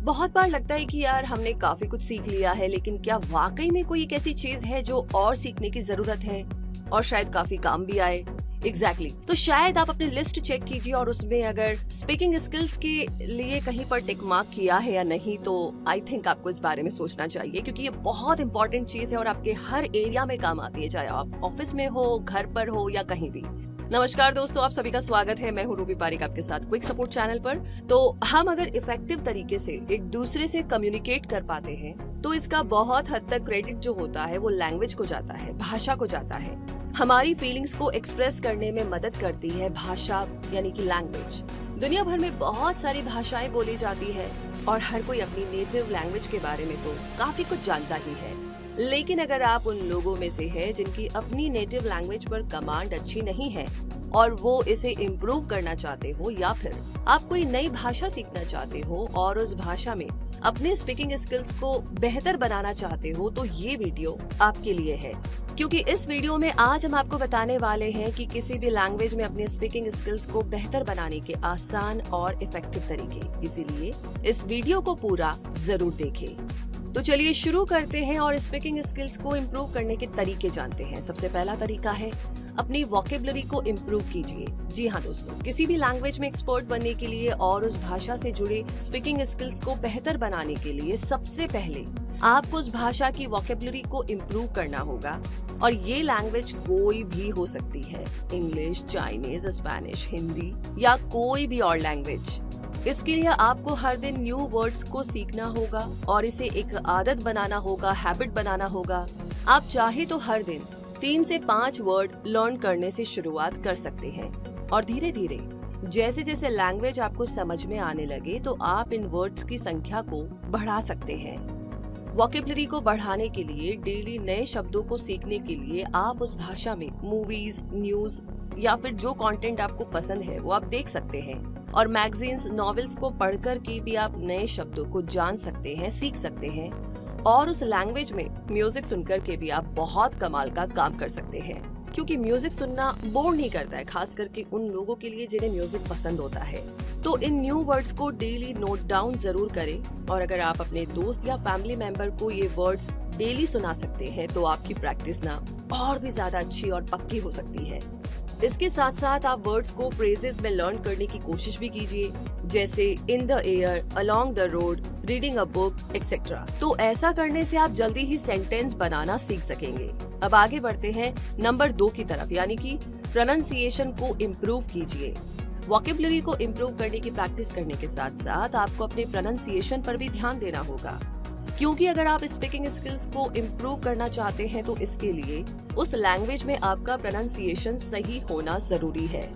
बहुत बार लगता है कि यार हमने काफी कुछ सीख लिया है, लेकिन क्या वाकई में कोई एक ऐसी चीज है जो और सीखने की जरूरत है और शायद काफी काम भी आए। एग्जैक्टली तो शायद आप अपनी लिस्ट चेक कीजिए और उसमें अगर स्पीकिंग स्किल्स के लिए कहीं पर टिक मार्क किया है या नहीं, तो आई थिंक आपको इस बारे में सोचना चाहिए, क्योंकि ये बहुत इंपॉर्टेंट चीज है और आपके हर एरिया में काम आती है, चाहे आप ऑफिस में हो, घर पर हो या कहीं भी। नमस्कार दोस्तों, आप सभी का स्वागत है। मैं हूँ रूबी पारिक आपके साथ क्विक सपोर्ट चैनल पर। तो हम अगर इफेक्टिव तरीके से एक दूसरे से कम्युनिकेट कर पाते हैं तो इसका बहुत हद तक क्रेडिट जो होता है वो लैंग्वेज को जाता है, भाषा को जाता है। हमारी फीलिंग्स को एक्सप्रेस करने में मदद करती है भाषा यानी कि लैंग्वेज। दुनिया भर में बहुत सारी भाषाएं बोली जाती है और हर कोई अपनी नेटिव लैंग्वेज के बारे में तो काफी कुछ जानता ही है, लेकिन अगर आप उन लोगों में से हैं जिनकी अपनी नेटिव लैंग्वेज पर कमांड अच्छी नहीं है और वो इसे इम्प्रूव करना चाहते हो, या फिर आप कोई नई भाषा सीखना चाहते हो और उस भाषा में अपने स्पीकिंग स्किल्स को बेहतर बनाना चाहते हो, तो ये वीडियो आपके लिए है। क्योंकि इस वीडियो में आज हम आपको बताने वाले हैं कि किसी भी लैंग्वेज में अपने स्पीकिंग स्किल्स को बेहतर बनाने के आसान और इफेक्टिव तरीके, इसीलिए इस वीडियो को पूरा जरूर देखें। तो चलिए शुरू करते हैं और स्पीकिंग स्किल्स को इम्प्रूव करने के तरीके जानते हैं। सबसे पहला तरीका है अपनी वोकेबलरी को इम्प्रूव कीजिए। जी हाँ दोस्तों, किसी भी लैंग्वेज में एक्सपर्ट बनने के लिए और उस भाषा से जुड़े स्पीकिंग स्किल्स को बेहतर बनाने के लिए सबसे पहले आपको उस भाषा की वोकेबलरी को इम्प्रूव करना होगा। और ये लैंग्वेज कोई भी हो सकती है, इंग्लिश, चाइनीज, स्पेनिश, हिंदी या कोई भी और लैंग्वेज। इसके लिए आपको हर दिन न्यू वर्ड्स को सीखना होगा और इसे एक आदत बनाना होगा, हैबिट बनाना होगा। आप चाहे तो हर दिन 3 से 5 वर्ड लर्न करने से शुरुआत कर सकते हैं और धीरे धीरे जैसे जैसे लैंग्वेज आपको समझ में आने लगे तो आप इन वर्ड्स की संख्या को बढ़ा सकते हैं। वोकेबलरी को बढ़ाने के लिए डेली नए शब्दों को सीखने के लिए आप उस भाषा में मूवीज, न्यूज या फिर जो कंटेंट आपको पसंद है वो आप देख सकते हैं। और मैगजीन्स, नॉवेल्स को पढ़कर के भी आप नए शब्दों को जान सकते हैं, सीख सकते हैं। और उस लैंग्वेज में म्यूजिक सुनकर के भी आप बहुत कमाल का काम कर सकते हैं, क्योंकि म्यूजिक सुनना बोर नहीं करता है, खास करके उन लोगों के लिए जिन्हें म्यूजिक पसंद होता है। तो इन न्यू वर्ड्स को डेली नोट डाउन जरूर करें और अगर आप अपने दोस्त या फैमिली मेंबर को ये वर्ड्स डेली सुना सकते हैं तो आपकी प्रैक्टिस ना और भी ज्यादा अच्छी और पक्की हो सकती है। इसके साथ साथ आप वर्ड्स को फ्रेजेस में लर्न करने की कोशिश भी कीजिए, जैसे in the air, along the road, reading a book etcetera. तो ऐसा करने से आप जल्दी ही सेंटेंस बनाना सीख सकेंगे। अब आगे बढ़ते हैं नंबर 2 की तरफ, यानी कि प्रोनाउंसिएशन को इम्प्रूव कीजिए। वोकेबलरी को इम्प्रूव करने की प्रैक्टिस करने के साथ साथ आपको अपने प्रोनाउंसिएशन पर भी ध्यान देना होगा, क्योंकि अगर आप स्पीकिंग स्किल्स को इम्प्रूव करना चाहते हैं तो इसके लिए उस लैंग्वेज में आपका प्रोनाउंसिएशन सही होना जरूरी है।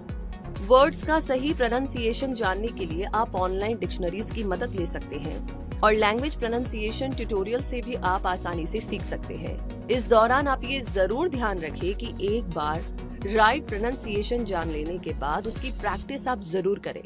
वर्ड्स का सही प्रोनाउंसिएशन जानने के लिए आप ऑनलाइन डिक्शनरीज की मदद ले सकते हैं और लैंग्वेज प्रोनाउंसिएशन ट्यूटोरियल से भी आप आसानी से सीख सकते हैं। इस दौरान आप ये जरूर ध्यान रखें कि एक बार राइट प्रोनाउंसिएशन जान लेने के बाद उसकी प्रैक्टिस आप जरूर करें।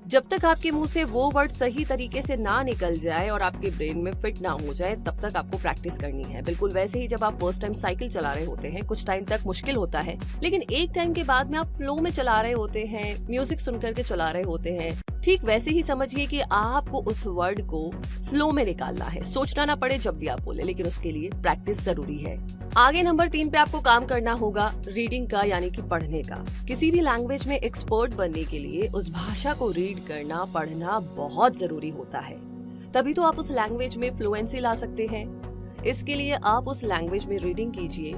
जब तक आपके मुंह से वो वर्ड सही तरीके से ना निकल जाए और आपके ब्रेन में फिट ना हो जाए, तब तक आपको प्रैक्टिस करनी है। बिल्कुल वैसे ही जब आप फर्स्ट टाइम साइकिल चला रहे होते हैं, कुछ टाइम तक मुश्किल होता है, लेकिन एक टाइम के बाद में आप फ्लो में चला रहे होते हैं, म्यूजिक सुन करके चला रहे होते हैं। ठीक वैसे ही समझिए कि आपको उस वर्ड को फ्लो में निकालना है, सोचना ना पड़े जब भी आप बोले, लेकिन उसके लिए प्रैक्टिस जरूरी है। आगे नंबर 3 पे आपको काम करना होगा रीडिंग का, यानी कि पढ़ने का। किसी भी लैंग्वेज में एक्सपर्ट बनने के लिए उस भाषा को रीड करना, पढ़ना बहुत जरूरी होता है, तभी तो आप उस लैंग्वेज में फ्लुएंसी ला सकते हैं। इसके लिए आप उस लैंग्वेज में रीडिंग कीजिए,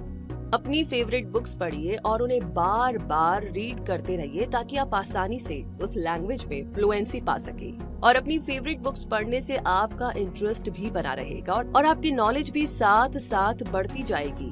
अपनी फेवरेट बुक्स पढ़िए और उन्हें बार बार रीड करते रहिए ताकि आप आसानी से उस लैंग्वेज में फ्लुएंसी पा सके। और अपनी फेवरेट बुक्स पढ़ने से आपका इंटरेस्ट भी बना रहेगा और आपकी नॉलेज भी साथ साथ बढ़ती जाएगी।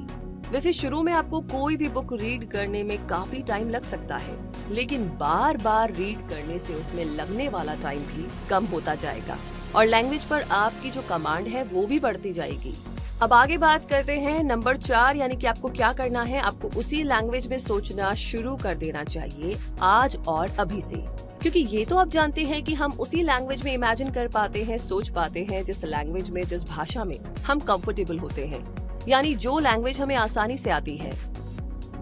वैसे शुरू में आपको कोई भी बुक रीड करने में काफी टाइम लग सकता है, लेकिन बार बार रीड करने से उसमें लगने वाला टाइम भी कम होता जाएगा और लैंग्वेज पर आपकी जो कमांड है वो भी बढ़ती जाएगी। अब आगे बात करते हैं नंबर 4, यानी कि आपको क्या करना है। आपको उसी लैंग्वेज में सोचना शुरू कर देना चाहिए आज और अभी से, क्योंकि ये तो आप जानते हैं कि हम उसी लैंग्वेज में इमेजिन कर पाते हैं, सोच पाते हैं जिस लैंग्वेज में, जिस भाषा में हम कंफर्टेबल होते हैं, यानी जो लैंग्वेज हमें आसानी से आती है।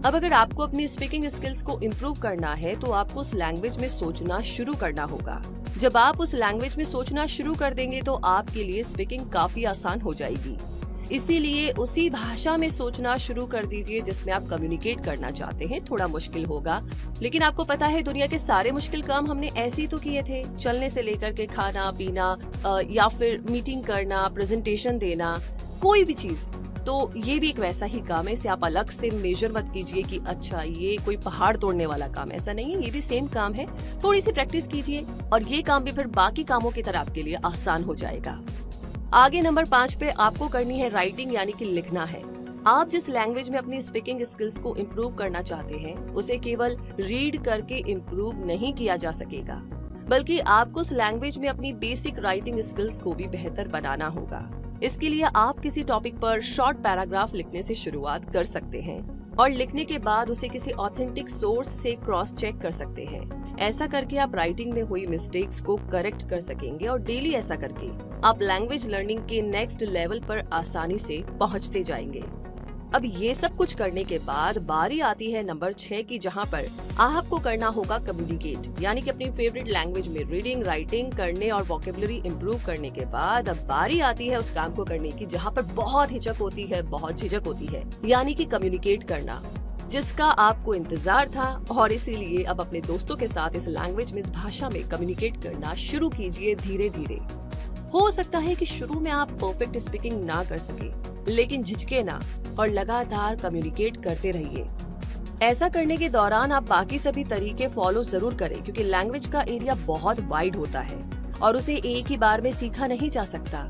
अब अगर आपको अपनी स्पीकिंग स्किल्स को इम्प्रूव करना है तो आपको उस लैंग्वेज में सोचना शुरू करना होगा। जब आप उस लैंग्वेज में सोचना शुरू कर देंगे तो आपके लिए स्पीकिंग काफी आसान हो जाएगी। इसीलिए उसी भाषा में सोचना शुरू कर दीजिए जिसमें आप कम्युनिकेट करना चाहते हैं। थोड़ा मुश्किल होगा, लेकिन आपको पता है दुनिया के सारे मुश्किल काम हमने ऐसे ही तो किए थे। चलने से लेकर के खाना पीना या फिर मीटिंग करना, प्रेजेंटेशन देना, कोई भी चीज। तो ये भी एक वैसा ही काम है। इसे आप अलग से मेजर मत कीजिए कि अच्छा ये कोई पहाड़ तोड़ने वाला काम, ऐसा नहीं है। ये भी सेम काम है, थोड़ी सी प्रैक्टिस कीजिए और ये काम भी फिर बाकी कामों की तरह आपके लिए आसान हो जाएगा। आगे नंबर 5 पे आपको करनी है राइटिंग, यानी कि लिखना है। आप जिस लैंग्वेज में अपनी स्पीकिंग स्किल्स को इम्प्रूव करना चाहते हैं उसे केवल रीड करके इम्प्रूव नहीं किया जा सकेगा, बल्कि आपको उस लैंग्वेज में अपनी बेसिक राइटिंग स्किल्स को भी बेहतर बनाना होगा। इसके लिए आप किसी टॉपिक पर शॉर्ट पैराग्राफ लिखने से शुरुआत कर सकते हैं और लिखने के बाद उसे किसी ऑथेंटिक सोर्स से क्रॉस चेक कर सकते हैं। ऐसा करके आप राइटिंग में हुई मिस्टेक्स को करेक्ट कर सकेंगे और डेली ऐसा करके आप लैंग्वेज लर्निंग के नेक्स्ट लेवल पर आसानी से पहुंचते जाएंगे। अब ये सब कुछ करने के बाद बारी आती है नंबर 6 की, जहाँ पर आपको करना होगा कम्युनिकेट, यानी कि अपनी फेवरेट लैंग्वेज में रीडिंग राइटिंग करने और वोकेबुलरी इम्प्रूव करने के बाद अब बारी आती है उस काम को करने की जहाँ पर बहुत हिचक होती है, बहुत झिझक होती है, यानी कि कम्युनिकेट करना, जिसका आपको इंतजार था। और इसीलिए अब अपने दोस्तों के साथ इस लैंग्वेज में, इस भाषा में कम्युनिकेट करना शुरू कीजिए धीरे धीरे। हो सकता है कि शुरू में आप परफेक्ट स्पीकिंग ना कर सके, लेकिन झिझके ना और लगातार कम्युनिकेट करते रहिए। ऐसा करने के दौरान आप बाकी सभी तरीके फॉलो जरूर करें, क्योंकि लैंग्वेज का एरिया बहुत वाइड होता है और उसे एक ही बार में सीखा नहीं जा सकता।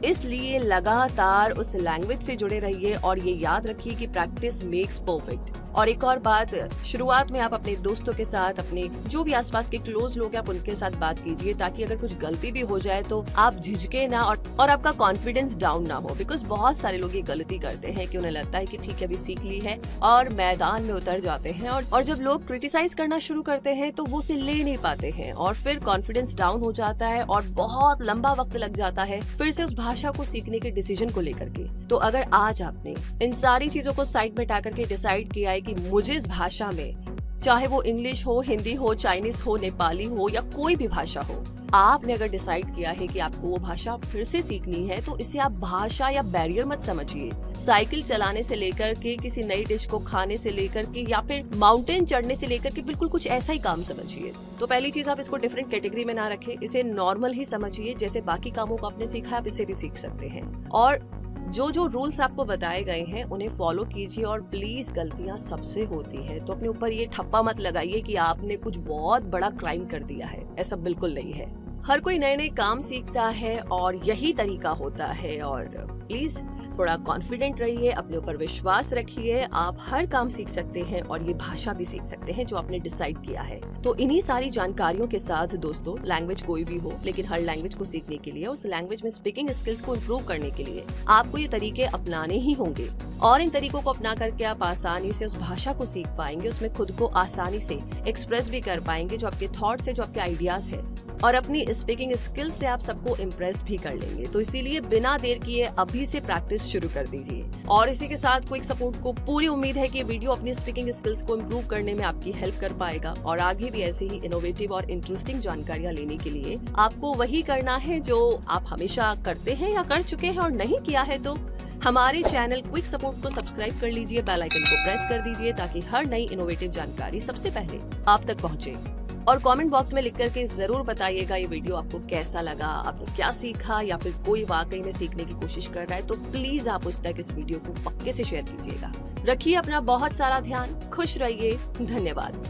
इसलिए लगातार उस लैंग्वेज से जुड़े रहिए और ये याद रखिए कि प्रैक्टिस मेक्स परफेक्ट। और एक और बात, शुरुआत में आप अपने दोस्तों के साथ, अपने जो भी आसपास के क्लोज लोग हैं, आप उनके साथ बात कीजिए, ताकि अगर कुछ गलती भी हो जाए तो आप झिझके ना और आपका कॉन्फिडेंस डाउन ना हो। बिकॉज बहुत सारे लोग ये गलती करते हैं कि उन्हें लगता है कि ठीक है अभी सीख ली है और मैदान में उतर जाते हैं, और जब लोग क्रिटिसाइज करना शुरू करते हैं तो वो उसे ले नहीं पाते हैं और फिर कॉन्फिडेंस डाउन हो जाता है और बहुत लंबा वक्त लग जाता है फिर से उस भाषा को सीखने के डिसीजन को लेकर के। तो अगर आज आपने इन सारी चीजों को साइड में हटा करके डिसाइड किया है कि मुझे इस भाषा में, चाहे वो इंग्लिश हो, हिंदी हो, चाइनीज हो, नेपाली हो या कोई भी भाषा हो, आपने अगर डिसाइड किया है कि आपको वो भाषा फिर से सीखनी है, तो इसे आप भाषा या बैरियर मत समझिए। साइकिल चलाने से लेकर के, किसी नई डिश को खाने से लेकर के, या फिर माउंटेन चढ़ने से लेकर के बिल्कुल कुछ ऐसा ही काम समझिए। तो पहली चीज, आप इसको डिफरेंट कैटेगरी में ना रखें, इसे नॉर्मल ही समझिए। जैसे बाकी कामों को आपने सीखा, आप इसे भी सीख सकते हैं। और जो जो रूल्स आपको बताए गए हैं उन्हें फॉलो कीजिए। और प्लीज, गलतियां सबसे होती है, तो अपने ऊपर ये ठप्पा मत लगाइए कि आपने कुछ बहुत बड़ा क्राइम कर दिया है। ऐसा बिल्कुल नहीं है। हर कोई नए नए काम सीखता है और यही तरीका होता है। और प्लीज थोड़ा कॉन्फिडेंट रहिए, अपने ऊपर विश्वास रखिए। आप हर काम सीख सकते हैं और ये भाषा भी सीख सकते हैं जो आपने डिसाइड किया है। तो इन्हीं सारी जानकारियों के साथ दोस्तों, लैंग्वेज कोई भी हो, लेकिन हर लैंग्वेज को सीखने के लिए, उस लैंग्वेज में स्पीकिंग स्किल्स को इम्प्रूव करने के लिए आपको ये तरीके अपनाने ही होंगे। और इन तरीकों को अपना करके आप आसानी से उस भाषा को सीख पाएंगे, उसमें खुद को आसानी से एक्सप्रेस भी कर पाएंगे, जो आपके थॉट्स है, जो आपके आइडियाज है, और अपनी स्पीकिंग स्किल्स से आप सबको इम्प्रेस भी कर लेंगे। तो इसीलिए बिना देर किए अभी से प्रैक्टिस शुरू कर दीजिए। और इसी के साथ क्विक सपोर्ट को पूरी उम्मीद है कि ये वीडियो अपनी स्पीकिंग स्किल्स को इम्प्रूव करने में आपकी हेल्प कर पाएगा। और आगे भी ऐसे ही इनोवेटिव और इंटरेस्टिंग जानकारियां लेने के लिए आपको वही करना है जो आप हमेशा करते हैं या कर चुके हैं, और नहीं किया है तो हमारे चैनल क्विक सपोर्ट को सब्सक्राइब कर लीजिए, बेल आइकन को प्रेस कर दीजिए, ताकि हर नई इनोवेटिव जानकारी सबसे पहले आप तक पहुंचे। और कमेंट बॉक्स में लिख करके जरूर बताइएगा ये वीडियो आपको कैसा लगा, आपने क्या सीखा, या फिर कोई वाकई में सीखने की कोशिश कर रहा है तो प्लीज आप उस तक इस वीडियो को पक्के से शेयर कीजिएगा। रखिए अपना बहुत सारा ध्यान, खुश रहिए, धन्यवाद।